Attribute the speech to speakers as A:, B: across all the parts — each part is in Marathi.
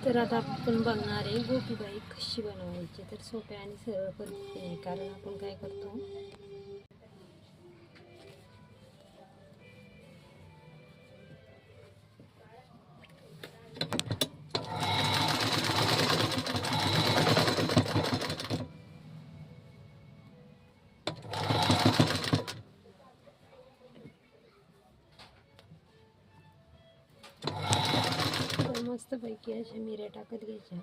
A: तर आता आपण बघणार आहे गोपीबाई कशी बनवायची. तर सोप्या आणि सरळ पद्धतीने, कारण आपण काय करतो, तर मस्तपैकी अशा मिऱ्या टाकत घ्यायच्या.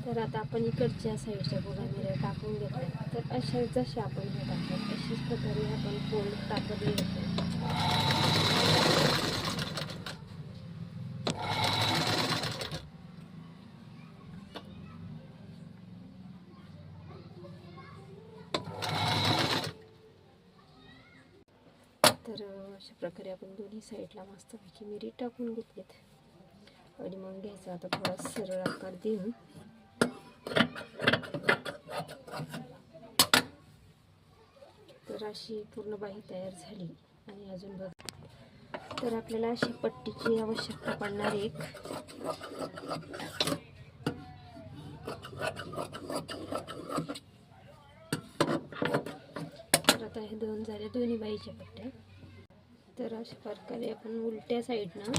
A: तर आता आपण इकडच्या साईडच्या बघा मिऱ्या टाकून घेतल्या. तर अशा जशा आपण हे टाकतात अशाच प्रकारे आपण फोल्ड टाकत घ्यायचं. तर अशा प्रकारे आपण दोन्ही साईडला मस्तपैकी मिरी टाकून घेतलीत. आणि मग घ्यायचा आता थोडा सरळ आकार देऊन तर अशी पूर्ण बाही तयार झाली. आणि अजून बघ, तर आपल्याला अशी पट्टीची आवश्यकता पडणार एक. तर आता हे दोन झाले दोन्ही बाईच्या पट्ट्या. तर अशा प्रकारे आपण उलट्या साईडनं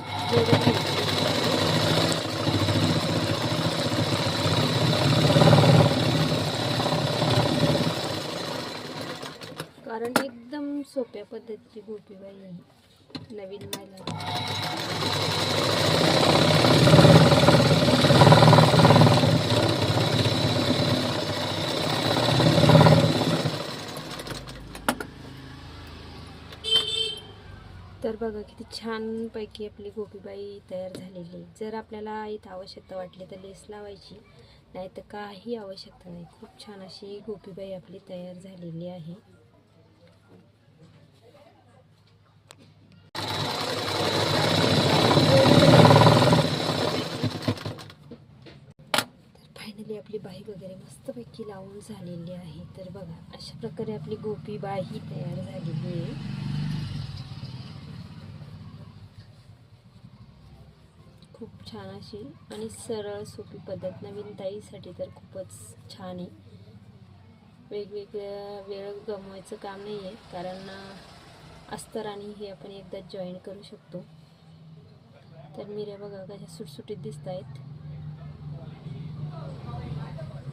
A: कारण एकदम सोप्या पद्धतीची गोपीबाई आहे नवीन महिला. तर बघा किती छान पैकी आपली गोपीबाई तयार झालेली. जर आपल्याला इथं आवश्यकता वाटली तर लेस लावायची, नाही तर काही आवश्यकता नाही. खूप छान अशी गोपीबाई आपली तयार झालेली आहे. फायनली आपली बाही वगैरे मस्तपैकी लावून झालेली आहे. तर बघा अशा प्रकारे आपली गोपीबाई तयार झालेली आहे. खूप छान अशी आणि सरळ सोपी पद्धत नवीन ताईसाठी तर खूपच छान आहे. वेगवेगळ्या वेळ गमवायचं काम नाही आहे, कारण अस्तर आणि हे आपण एकदाच जॉईन करू शकतो. तर मिऱ्या बघा कशा सुटसुटीत दिसत आहेत.